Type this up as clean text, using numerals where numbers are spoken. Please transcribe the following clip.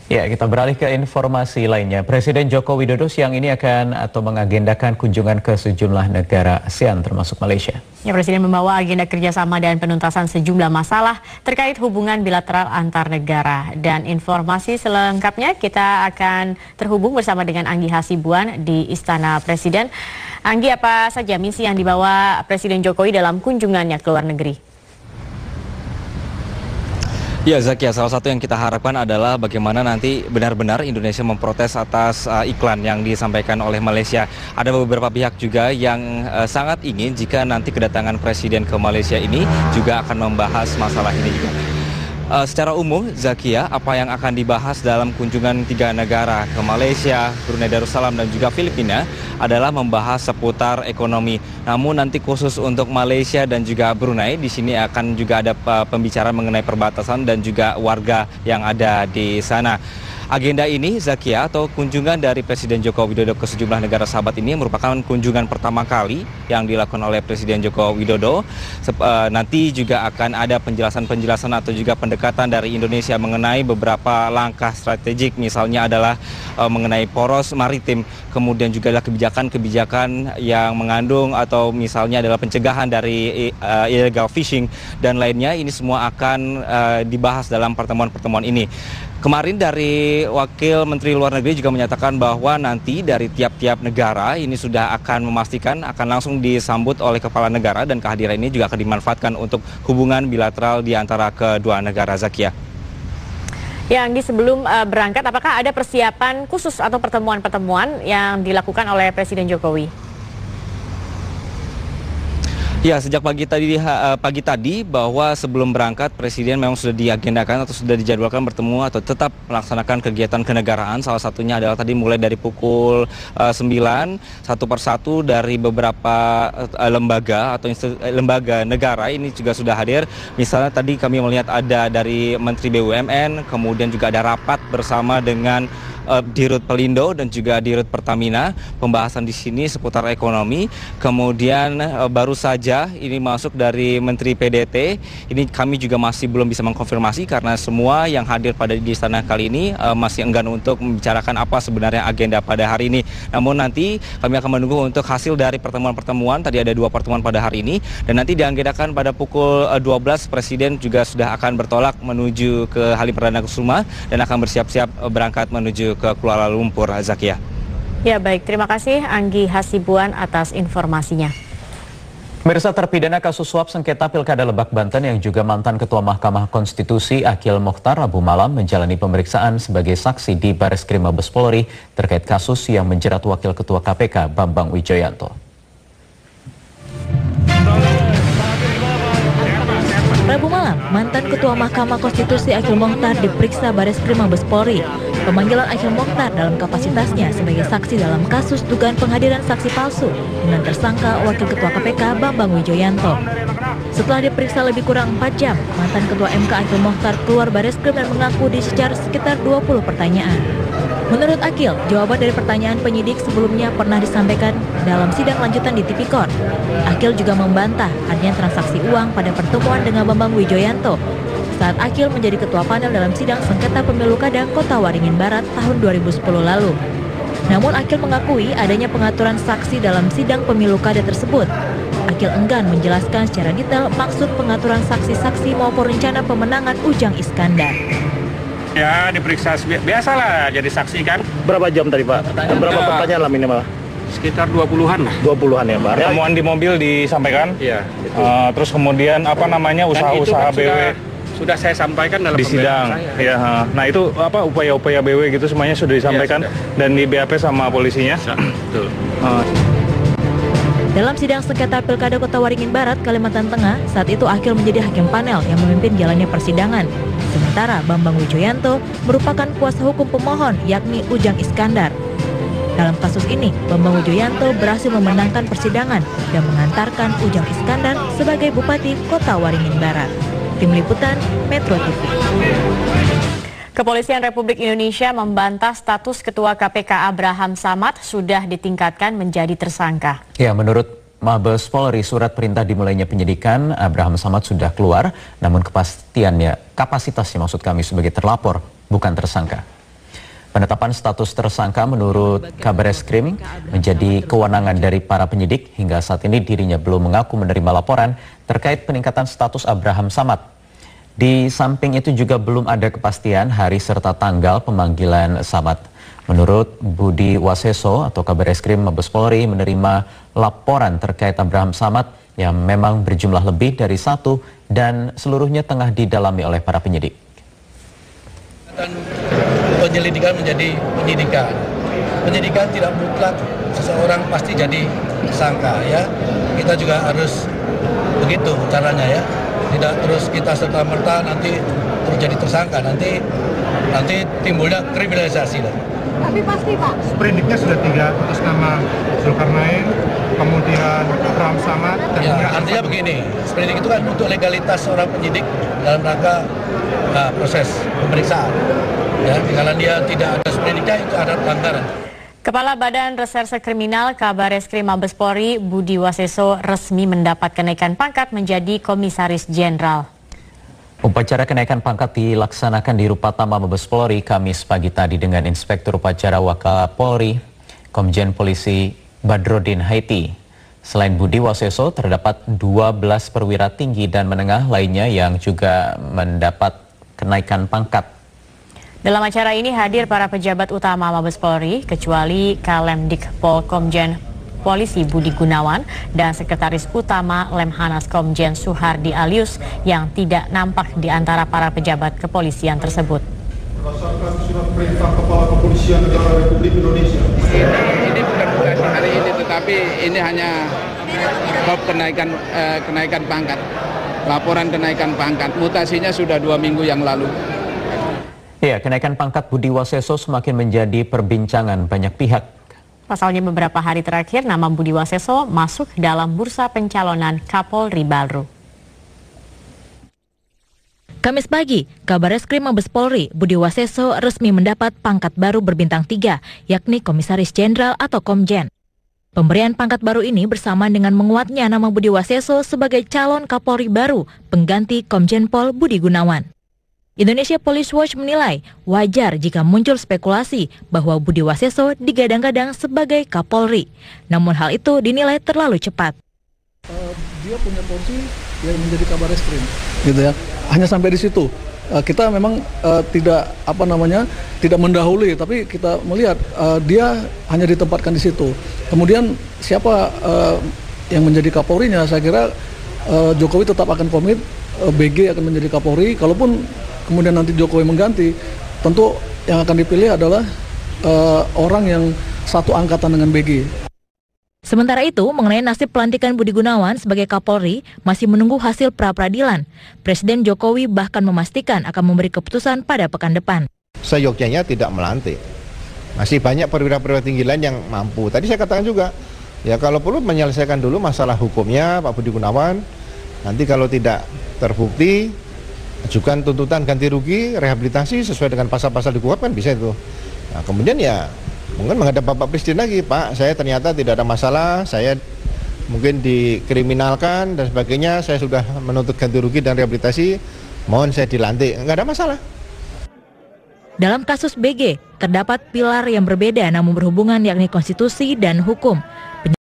Ya, kita beralih ke informasi lainnya. Presiden Joko Widodo siang ini akan atau mengagendakan kunjungan ke sejumlah negara ASEAN termasuk Malaysia. Ya, Presiden membawa agenda kerjasama dan penuntasan sejumlah masalah terkait hubungan bilateral antar negara. Dan informasi selengkapnya kita akan terhubung bersama dengan Anggi Hasibuan di Istana Presiden. Anggi, apa saja misi yang dibawa Presiden Jokowi dalam kunjungannya ke luar negeri? Ya Zakia, salah satu yang kita harapkan adalah bagaimana nanti benar-benar Indonesia memprotes atas iklan yang disampaikan oleh Malaysia. Ada beberapa pihak juga yang sangat ingin jika nanti kedatangan Presiden ke Malaysia ini juga akan membahas masalah ini juga. Secara umum, Zakia, apa yang akan dibahas dalam kunjungan tiga negara ke Malaysia, Brunei Darussalam dan juga Filipina adalah membahas seputar ekonomi. Namun nanti khusus untuk Malaysia dan juga Brunei, di sini akan juga ada pembicaraan mengenai perbatasan dan juga warga yang ada di sana. Agenda ini, Zakia, atau kunjungan dari Presiden Joko Widodo ke sejumlah negara sahabat ini merupakan kunjungan pertama kali yang dilakukan oleh Presiden Joko Widodo. Nanti juga akan ada penjelasan-penjelasan atau juga pendekatan dari Indonesia mengenai beberapa langkah strategik, misalnya adalah mengenai poros maritim, kemudian juga adalah kebijakan-kebijakan yang mengandung atau misalnya adalah pencegahan dari illegal fishing dan lainnya. Ini semua akan dibahas dalam pertemuan-pertemuan ini. Kemarin dari Wakil Menteri Luar Negeri juga menyatakan bahwa nanti dari tiap-tiap negara ini sudah akan memastikan akan langsung disambut oleh kepala negara dan kehadiran ini juga akan dimanfaatkan untuk hubungan bilateral di antara kedua negara, Zakia. Ya, Anggi, sebelum berangkat, apakah ada persiapan khusus atau pertemuan-pertemuan yang dilakukan oleh Presiden Jokowi? Ya, sejak pagi tadi bahwa sebelum berangkat Presiden memang sudah diagendakan atau sudah dijadwalkan bertemu atau tetap melaksanakan kegiatan kenegaraan. Salah satunya adalah tadi mulai dari pukul 9, satu persatu dari beberapa lembaga atau lembaga negara ini juga sudah hadir. Misalnya tadi kami melihat ada dari Menteri BUMN, kemudian juga ada rapat bersama dengan Dirut Pelindo dan juga Dirut Pertamina. Pembahasan di sini seputar ekonomi. Kemudian baru saja ini masuk dari Menteri PDT. Ini kami juga masih belum bisa mengkonfirmasi karena semua yang hadir pada di istana kali ini masih enggan untuk membicarakan apa sebenarnya agenda pada hari ini. Namun nanti kami akan menunggu untuk hasil dari pertemuan-pertemuan. Tadi ada 2 pertemuan pada hari ini dan nanti diagendakan pada pukul 12 Presiden juga sudah akan bertolak menuju ke Halim Perdana Kusuma dan akan bersiap-siap berangkat menuju ke Kuala Lumpur, Zakia. Ya, baik, terima kasih Anggi Hasibuan atas informasinya. Pemirsa, terpidana kasus suap sengketa Pilkada Lebak, Banten yang juga mantan Ketua Mahkamah Konstitusi Akhil Mokhtar Rabu malam menjalani pemeriksaan sebagai saksi di Bareskrim Mabes Polri terkait kasus yang menjerat Wakil Ketua KPK Bambang Wijoyanto. Rabu malam, mantan Ketua Mahkamah Konstitusi Akhil Mokhtar diperiksa Bareskrim Mabes Polri. Pemanggilan Akhil Mokhtar dalam kapasitasnya sebagai saksi dalam kasus dugaan penghadiran saksi palsu dengan tersangka Wakil Ketua KPK Bambang Wijoyanto. Setelah diperiksa lebih kurang 4 jam, mantan Ketua MK Akhil Mokhtar keluar Bareskrim dan mengaku dicecar sekitar 20 pertanyaan. Menurut Akhil, jawaban dari pertanyaan penyidik sebelumnya pernah disampaikan dalam sidang lanjutan di Tipikor. Akhil juga membantah adanya transaksi uang pada pertemuan dengan Bambang Wijoyanto saat Akhil menjadi ketua panel dalam sidang sengketa pemilu kada Kota Waringin Barat tahun 2010 lalu. Namun Akhil mengakui adanya pengaturan saksi dalam sidang pemilu kada tersebut. Akhil enggan menjelaskan secara detail maksud pengaturan saksi-saksi maupun rencana pemenangan Ujang Iskandar. Ya, diperiksa biasalah jadi saksi kan. Berapa jam tadi, Pak? Berapa pertanyaan lah minimal? Sekitar 20-an lah. 20-an ya, Pak. Pertemuan di mobil disampaikan. Iya. Terus kemudian apa namanya usaha-usaha kan BW sudah saya sampaikan dalam di sidang. saya. Ya, nah itu apa upaya-upaya BW gitu semuanya sudah disampaikan dan di BAP sama polisinya. Betul. Dalam sidang sengketa Pilkada Kota Waringin Barat, Kalimantan Tengah, saat itu Akhil menjadi hakim panel yang memimpin jalannya persidangan. Sementara Bambang Wijoyanto merupakan kuasa hukum pemohon, yakni Ujang Iskandar. Dalam kasus ini, Bambang Wijoyanto berhasil memenangkan persidangan dan mengantarkan Ujang Iskandar sebagai Bupati Kota Waringin Barat. Tim Liputan Metro TV. Kepolisian Republik Indonesia membantah status Ketua KPK Abraham Samad sudah ditingkatkan menjadi tersangka. Ya, menurut Mabes Polri, surat perintah dimulainya penyidikan Abraham Samad sudah keluar, namun kapasitasnya sebagai terlapor, bukan tersangka. Penetapan status tersangka menurut Kabareskrim menjadi kewenangan dari para penyidik. Hingga saat ini dirinya belum mengaku menerima laporan terkait peningkatan status Abraham Samad. Di samping itu juga belum ada kepastian hari serta tanggal pemanggilan Samad. Menurut Budi Waseso atau Kabareskrim Mabes Polri menerima laporan terkait Abraham Samad yang memang berjumlah lebih dari satu dan seluruhnya tengah didalami oleh para penyidik. Dan penyelidikan menjadi penyidikan. Penyidikan tidak mutlak seseorang pasti jadi tersangka ya. Kita juga harus begitu caranya ya. Tidak terus kita serta-merta nanti terus jadi tersangka, nanti timbulnya kriminalisasi lah. Tapi pasti Pak. Sprindiknya sudah 3 atas nama Zulkarnain, kemudian Abraham Samad, dan ya, artinya begini, sprindik itu kan untuk legalitas seorang penyidik dalam rangka proses pemeriksaan. Ya, kalau dia tidak ada sprindiknya itu ada pelanggaran. Kepala Badan Reserse Kriminal Kabareskrim Mabes Polri Budi Waseso resmi mendapat kenaikan pangkat menjadi Komisaris Jenderal. Upacara kenaikan pangkat dilaksanakan di Rupatama Mabes Polri Kamis pagi tadi dengan Inspektur Upacara Wakapolri Komjen Polisi Badrodin Haiti. Selain Budi Waseso, terdapat 12 perwira tinggi dan menengah lainnya yang juga mendapat kenaikan pangkat. Dalam acara ini hadir para pejabat utama Mabes Polri, kecuali Kalemdikpol Komjen Polisi Budi Gunawan dan Sekretaris Utama Lemhanas Komjen Suhardi Alius yang tidak nampak di antara para pejabat kepolisian tersebut. Berdasarkan surat perintah Kepala Kepolisian Negara Republik Indonesia. Ini bukan hari ini, tetapi ini hanya bab kenaikan pangkat. Laporan kenaikan pangkat, mutasinya sudah 2 minggu yang lalu. Ya, kenaikan pangkat Budi Waseso semakin menjadi perbincangan banyak pihak. Pasalnya beberapa hari terakhir nama Budi Waseso masuk dalam bursa pencalonan Kapolri baru. Kamis pagi, Kabareskrim Mabes Polri Budi Waseso resmi mendapat pangkat baru berbintang 3, yakni Komisaris Jenderal atau Komjen. Pemberian pangkat baru ini bersamaan dengan menguatnya nama Budi Waseso sebagai calon Kapolri baru pengganti Komjen Pol Budi Gunawan. Indonesia Police Watch menilai wajar jika muncul spekulasi bahwa Budi Waseso digadang-gadang sebagai Kapolri. Namun hal itu dinilai terlalu cepat. Dia punya porsi yang menjadi Kabareskrim, gitu ya. Hanya sampai di situ. Kita memang tidak mendahului, tapi kita melihat dia hanya ditempatkan di situ. Kemudian siapa yang menjadi Kapolrinya? Saya kira Jokowi tetap akan komit, BG akan menjadi Kapolri. Kalaupun kemudian nanti Jokowi mengganti, tentu yang akan dipilih adalah orang yang satu angkatan dengan BG. Sementara itu, mengenai nasib pelantikan Budi Gunawan sebagai Kapolri masih menunggu hasil pra-peradilan. Presiden Jokowi bahkan memastikan akan memberi keputusan pada pekan depan. Seyogyanya tidak melantik. Masih banyak perwira-perwira tinggi lain yang mampu. Tadi saya katakan juga, ya kalau perlu menyelesaikan dulu masalah hukumnya Pak Budi Gunawan. Nanti kalau tidak terbukti, ajukan tuntutan ganti rugi, rehabilitasi sesuai dengan pasal-pasal di KUHP kan bisa itu. Nah, kemudian ya mungkin menghadap Bapak Presiden lagi, Pak, saya ternyata tidak ada masalah, saya mungkin dikriminalkan dan sebagainya, saya sudah menuntut ganti rugi dan rehabilitasi, mohon saya dilantik, nggak ada masalah. Dalam kasus BG, terdapat pilar yang berbeda namun berhubungan yakni konstitusi dan hukum.